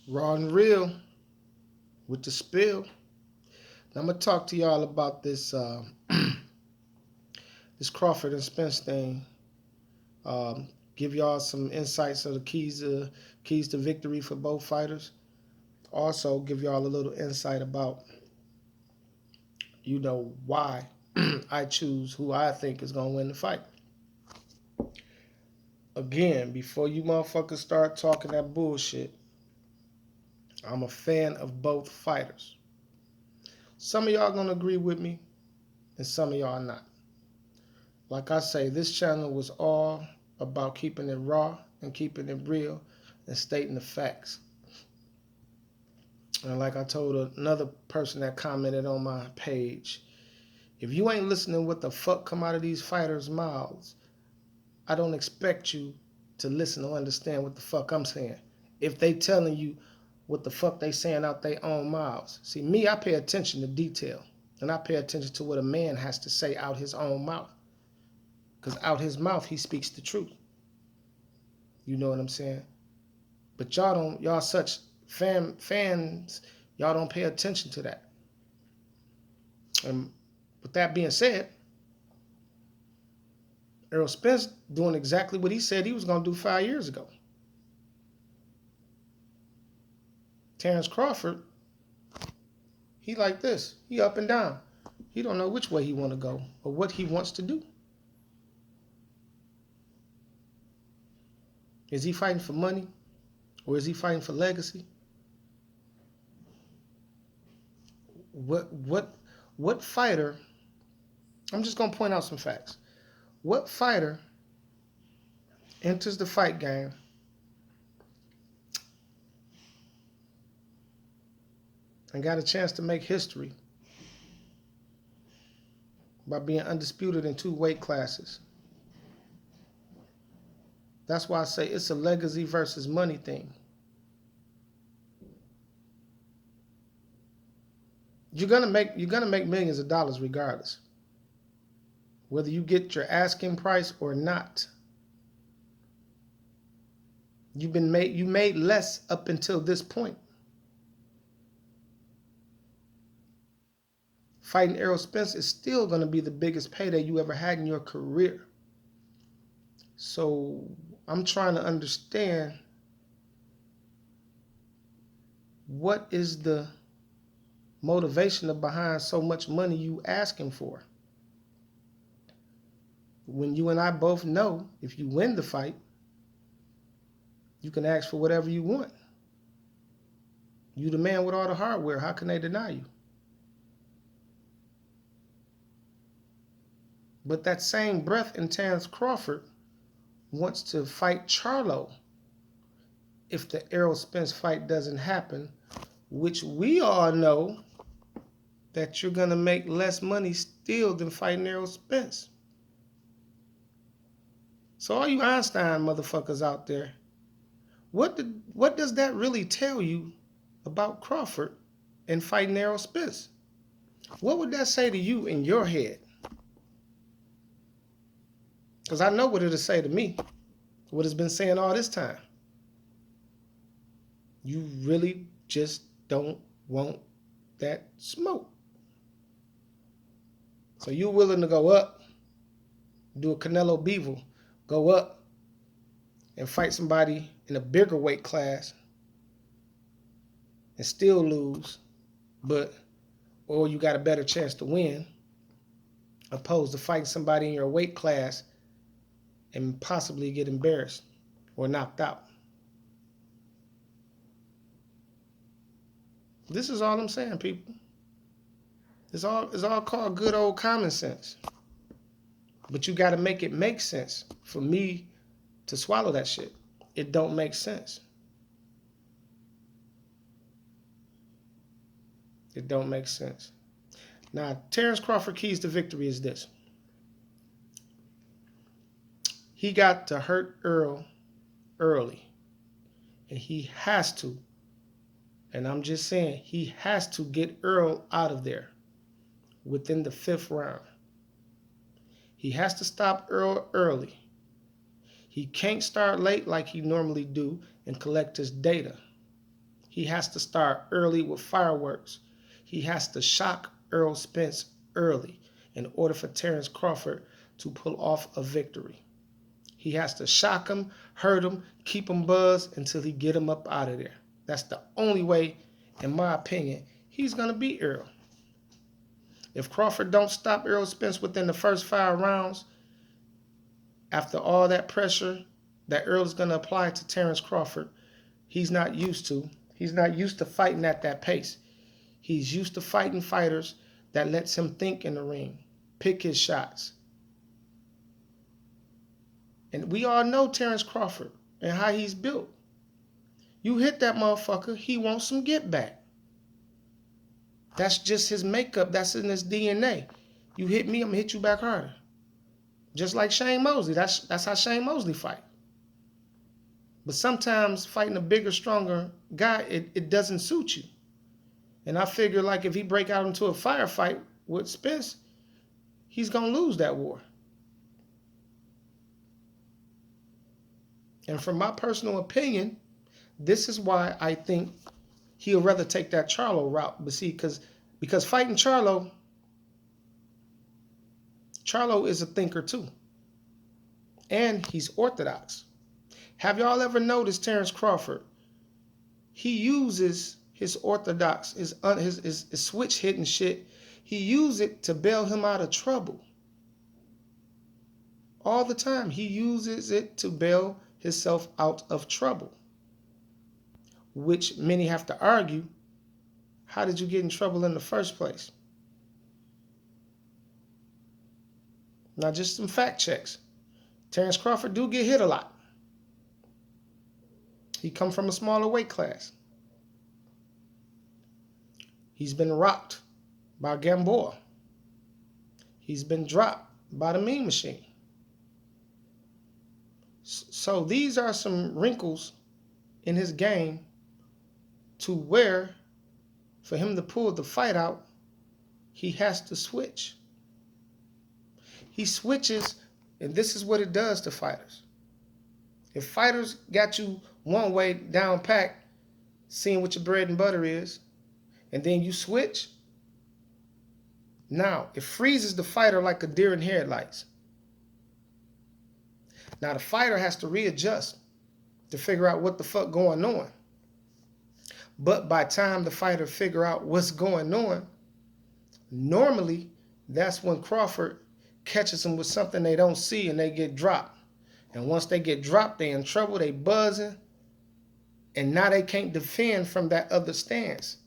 Raw and real with the spill. Now I'm gonna talk to y'all about this this Crawford and Spence thing. Give y'all some insights of the keys to victory for both fighters. Also, give y'all a little insight about why I choose who I think is gonna win the fight. Again, before you motherfuckers start talking that bullshit, I'm a fan of both fighters. Some of y'all gonna agree with me, and some of y'all not. Like I say, this channel was all about keeping it raw and keeping it real and stating the facts. And like I told another person that commented on my page, if you ain't listening what the fuck come out of these fighters' mouths, I don't expect you to listen or understand what the fuck I'm saying. If they telling you what the fuck they saying out their own mouths. See, me, I pay attention to detail. And I pay attention to what a man has to say out his own mouth. Because out his mouth, he speaks the truth. You know what I'm saying? But y'all such fans, y'all don't pay attention to that. And with that being said, Errol Spence doing exactly what he said he was going to do 5 years ago. Terrence Crawford, he like this. He up and down. He don't know which way he want to go or what he wants to do. Is he fighting for money or is he fighting for legacy? What fighter? I'm just going to point out some facts. What fighter enters the fight game and got a chance to make history by being undisputed in 2 weight classes? That's why I say it's a legacy versus money thing. You're gonna make millions of dollars regardless, whether you get your asking price or not. You made less up until this point. Fighting Errol Spence is still gonna be the biggest payday you ever had in your career. So I'm trying to understand what is the motivation behind so much money you asking for. When you and I both know if you win the fight, you can ask for whatever you want. You the man with all the hardware. How can they deny you? But that same breath in Terrence Crawford wants to fight Charlo if the Errol Spence fight doesn't happen, which we all know that you're going to make less money still than fighting Errol Spence. So all you Einstein motherfuckers out there, what does that really tell you about Crawford and fighting Errol Spence? What would that say to you in your head? Because I know what it'll say to me, what it's been saying all this time. You really just don't want that smoke. So you're willing to go up, do a Canelo Beevil, go up and fight somebody in a bigger weight class and still lose, or you got a better chance to win, opposed to fighting somebody in your weight class and possibly get embarrassed or knocked out. This is all I'm saying, people. It's all called good old common sense. But you got to make it make sense for me to swallow that shit. It don't make sense. It don't make sense. Now, Terrence Crawford keys to victory is this. He got to hurt Earl early. And he has to. And I'm just saying, he has to get Earl out of there within the 5th round. He has to stop Earl early. He can't start late like he normally do and collect his data. He has to start early with fireworks. He has to shock Errol Spence early in order for Terence Crawford to pull off a victory. He has to shock him, hurt him, keep him buzzed until he get him up out of there. That's the only way, in my opinion, he's going to beat Errol. If Crawford don't stop Errol Spence within the first 5 rounds, after all that pressure that Errol is going to apply to Terence Crawford, he's not used to. He's not used to fighting at that pace. He's used to fighting fighters that lets him think in the ring, pick his shots. And we all know Terence Crawford and how he's built. You hit that motherfucker, he wants some get back. That's just his makeup. That's in his DNA. You hit me, I'm going to hit you back harder. Just like Shane Mosley. That's how Shane Mosley fight. But sometimes fighting a bigger, stronger guy, it doesn't suit you. And I figure like if he break out into a firefight with Spence, he's going to lose that war. And from my personal opinion, this is why I think he'll rather take that Charlo route. But see, because fighting Charlo is a thinker too. And he's orthodox. Have y'all ever noticed Terence Crawford? He uses his orthodox, his switch hitting shit. He uses it to bail him out of trouble. All the time. He uses it to bail himself out of trouble. Which many have to argue, how did you get in trouble in the first place? Now, just some fact checks. Terence Crawford do get hit a lot. He come from a smaller weight class. He's been rocked by Gamboa. He's been dropped by the Mean Machine. So these are some wrinkles in his game to where, for him to pull the fight out, he has to switch. He switches, and this is what it does to fighters. If fighters got you one way down packed, seeing what your bread and butter is, and then you switch, now it freezes the fighter like a deer in headlights. Now the fighter has to readjust to figure out what the fuck going on. But by the time the fighter figure out what's going on, normally that's when Crawford catches them with something they don't see and they get dropped. And once they get dropped, they in trouble, they buzzing, and now they can't defend from that other stance.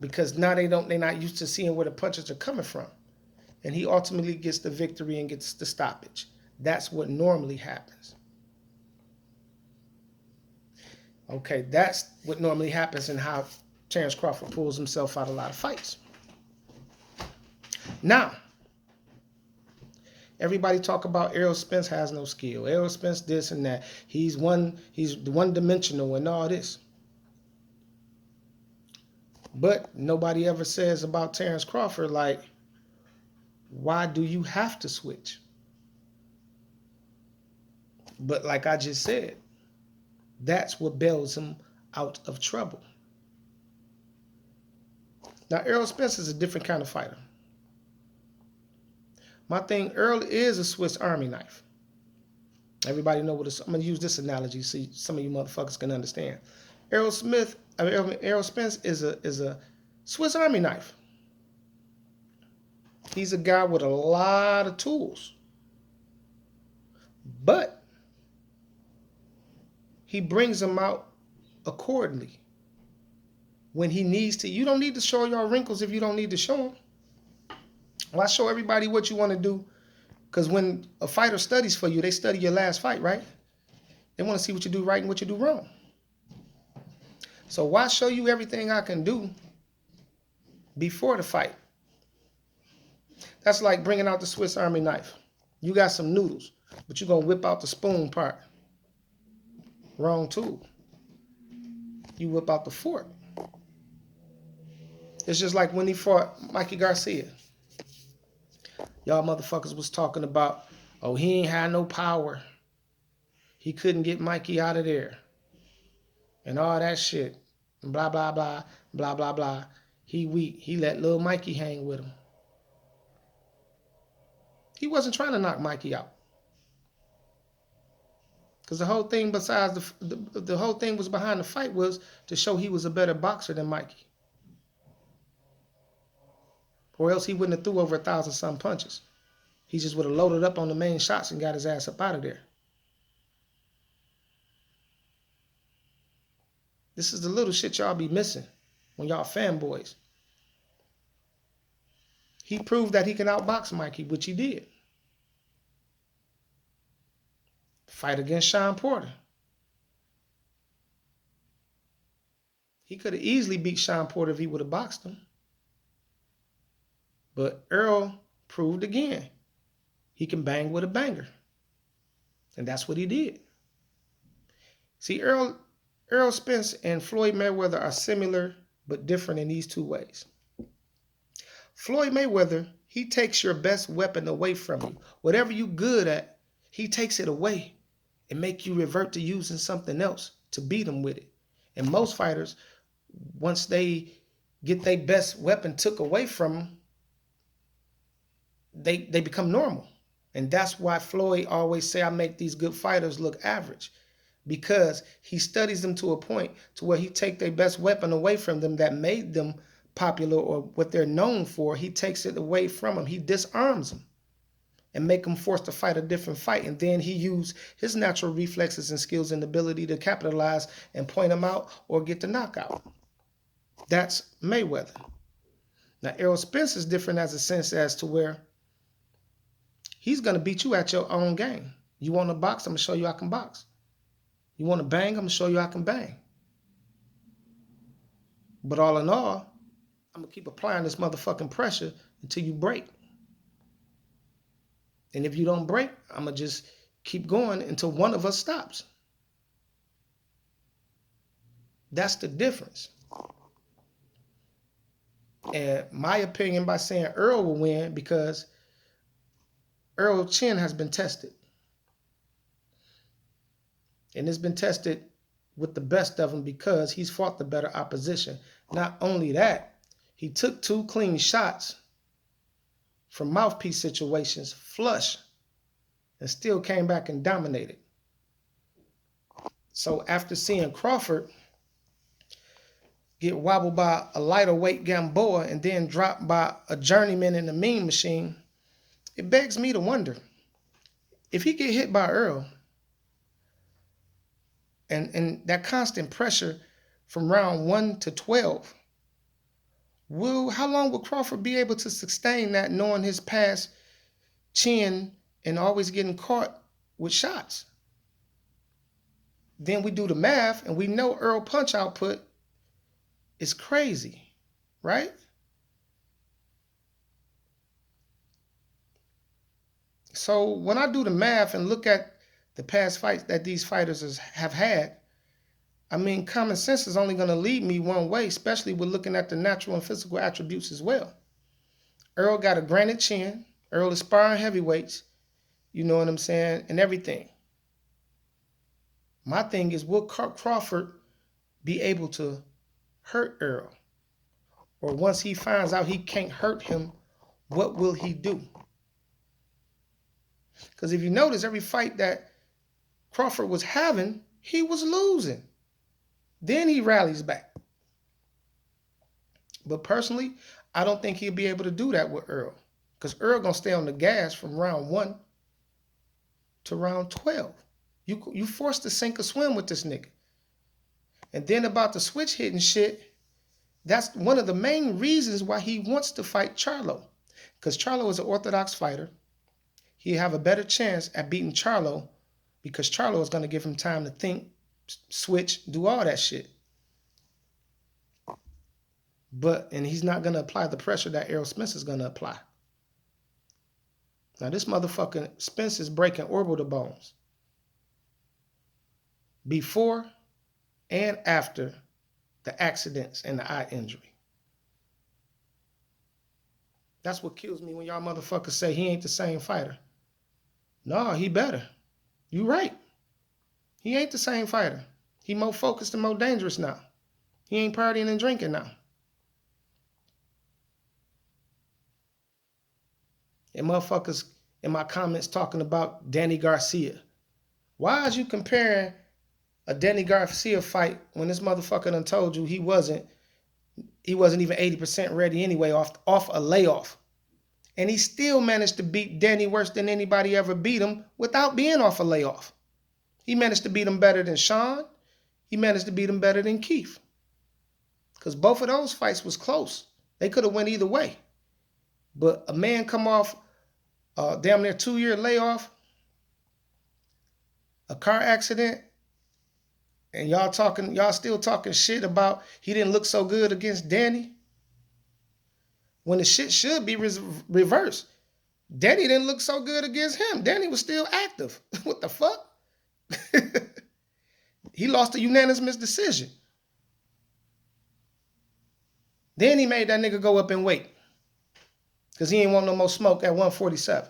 Because now they're not used to seeing where the punches are coming from. And he ultimately gets the victory and gets the stoppage. That's what normally happens. Okay, that's what normally happens and how Terence Crawford pulls himself out of a lot of fights. Now, everybody talk about Errol Spence has no skill. Errol Spence this and that. He's one-dimensional and all this. But nobody ever says about Terence Crawford, like, why do you have to switch? But like I just said, that's what bails him out of trouble. Now, Errol Spence is a different kind of fighter. My thing, Errol is a Swiss Army knife. Everybody know what I'm going to use this analogy so some of you motherfuckers can understand. Errol Spence is a Swiss Army knife. He's a guy with a lot of tools. But he brings them out accordingly. When he needs to. You don't need to show your wrinkles if you don't need to show them. Well, I show everybody what you want to do. Because when a fighter studies for you, they study your last fight, right? They want to see what you do right and what you do wrong. So why show you everything I can do before the fight? That's like bringing out the Swiss Army knife. You got some noodles, but you're going to whip out the spoon part. Wrong tool. You whip out the fork. It's just like when he fought Mikey Garcia. Y'all motherfuckers was talking about, oh, he ain't had no power. He couldn't get Mikey out of there. And all that shit. Blah, blah, blah, blah, blah, blah. He weak. He let little Mikey hang with him. He wasn't trying to knock Mikey out. Because the whole thing, besides the whole thing was behind the fight was to show he was a better boxer than Mikey. Or else he wouldn't have threw over 1,000-some punches. He just would have loaded up on the main shots and got his ass up out of there. This is the little shit y'all be missing when y'all fanboys. He proved that he can outbox Mikey, which he did. Fight against Sean Porter. He could have easily beat Sean Porter if he would have boxed him. But Earl proved again he can bang with a banger. And that's what he did. See, Errol Spence and Floyd Mayweather are similar but different in these two ways. Floyd Mayweather, he takes your best weapon away from you. Whatever you good at, he takes it away and make you revert to using something else to beat him with it. And most fighters, once they get their best weapon took away from them, they become normal. And that's why Floyd always say, I make these good fighters look average. Because he studies them to a point to where he take their best weapon away from them that made them popular or what they're known for. He takes it away from them. He disarms them and make them forced to fight a different fight. And then he use his natural reflexes and skills and ability to capitalize and point them out or get the knockout. That's Mayweather. Now, Errol Spence is different as a sense as to where he's going to beat you at your own game. You want to box? I'm going to show you I can box. You want to bang? I'm going to show you I can bang. But all in all, I'm going to keep applying this motherfucking pressure until you break. And if you don't break, I'm going to just keep going until one of us stops. That's the difference. And my opinion by saying Earl will win because Earl's chin has been tested. And it's been tested with the best of them because he's fought the better opposition. Not only that, he took 2 clean shots from mouthpiece situations, flush, and still came back and dominated. So after seeing Crawford get wobbled by a lighter weight Gamboa and then dropped by a journeyman in the Mean Machine, it begs me to wonder, if he get hit by Earl, and that constant pressure from round 1 to 12, how long will Crawford be able to sustain that knowing his past chin and always getting caught with shots? Then we do the math and we know Earl punch output is crazy, right? So when I do the math and look at the past fights that these fighters have had, I mean, common sense is only going to lead me one way, especially with looking at the natural and physical attributes as well. Earl got a granite chin. Earl is sparring heavyweights, you know what I'm saying, and everything. My thing is, will Crawford be able to hurt Earl? Or once he finds out he can't hurt him, what will he do? Because if you notice, every fight that Crawford was having, he was losing. Then he rallies back. But personally, I don't think he'll be able to do that with Earl. Because Earl going to stay on the gas from round 1 to round 12. You forced to sink or swim with this nigga. And then about the switch hitting shit, that's one of the main reasons why he wants to fight Charlo. Because Charlo is an orthodox fighter. He'll have a better chance at beating Charlo because Charlo is going to give him time to think, switch, do all that shit. And he's not going to apply the pressure that Errol Spence is going to apply. Now this motherfucking Spence is breaking orbital bones before and after the accidents and the eye injury. That's what kills me when y'all motherfuckers say he ain't the same fighter. No, he better. You right. He ain't the same fighter. He more focused and more dangerous now. He ain't partying and drinking now. And motherfuckers in my comments talking about Danny Garcia. Why is you comparing a Danny Garcia fight when this motherfucker done told you he wasn't even 80% ready anyway off a layoff? And he still managed to beat Danny worse than anybody ever beat him without being off a layoff. He managed to beat him better than Sean. He managed to beat him better than Keith. Because both of those fights was close. They could have went either way. But a man come off damn near 2-year layoff, a car accident, and y'all still talking shit about he didn't look so good against Danny. When the shit should be reversed. Danny didn't look so good against him. Danny was still active. What the fuck? He lost a unanimous decision. Then he made that nigga go up in weight. Because he ain't want no more smoke at 147.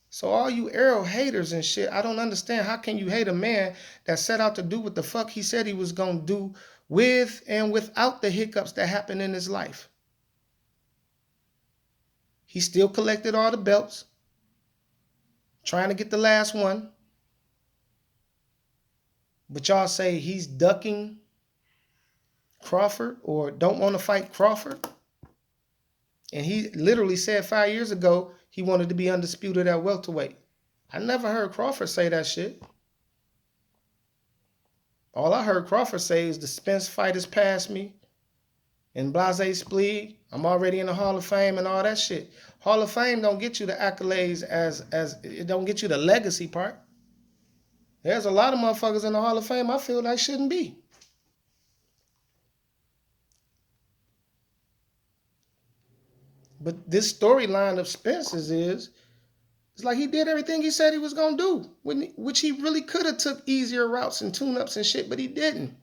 So all you Arrow haters and shit, I don't understand. How can you hate a man that set out to do what the fuck he said he was going to do with and without the hiccups that happened in his life? He still collected all the belts, trying to get the last one. But y'all say he's ducking Crawford or don't want to fight Crawford. And he literally said 5 years ago he wanted to be undisputed at welterweight. I never heard Crawford say that shit. All I heard Crawford say is the Spence fight is past me. And Blase Splee, I'm already in the Hall of Fame and all that shit. Hall of Fame don't get you the accolades as it don't get you the legacy part. There's a lot of motherfuckers in the Hall of Fame I feel like shouldn't be. But this storyline of Spence's is, it's like he did everything he said he was going to do, which he really could have took easier routes and tune-ups and shit, but he didn't.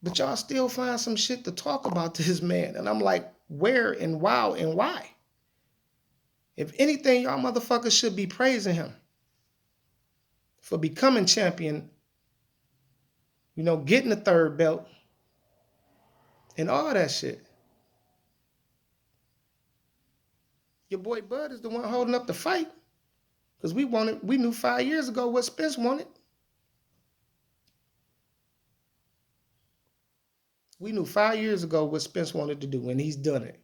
But y'all still find some shit to talk about this man. And I'm like, where and wow and why? If anything, y'all motherfuckers should be praising him for becoming champion, getting the third belt and all that shit. Your boy Bud is the one holding up the fight. Because we knew 5 years ago what Spence wanted. We knew 5 years ago what Spence wanted to do, and he's done it.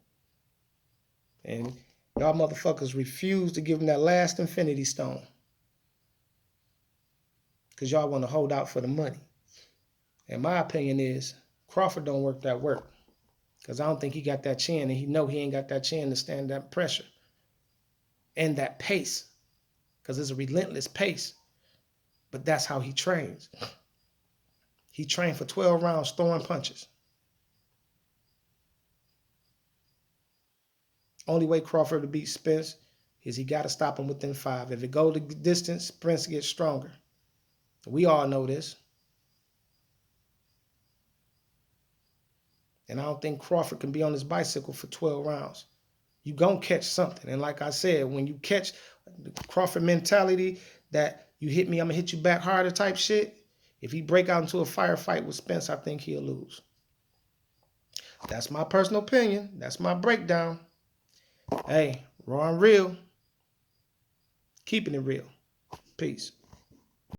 And y'all motherfuckers refuse to give him that last Infinity Stone. Because y'all want to hold out for the money. And my opinion is, Crawford don't work that work. Because I don't think he got that chin, and he know he ain't got that chin to stand that pressure. And that pace. Because it's a relentless pace. But that's how he trains. He trained for 12 rounds throwing punches. Only way Crawford to beat Spence is he got to stop him within 5. If it goes the distance, Spence gets stronger. We all know this. And I don't think Crawford can be on his bicycle for 12 rounds. You gonna catch something. And like I said, when you catch the Crawford mentality that you hit me, I'm gonna hit you back harder type shit, if he break out into a firefight with Spence, I think he'll lose. That's my personal opinion. That's my breakdown. Hey, raw and real. Keeping it real. Peace.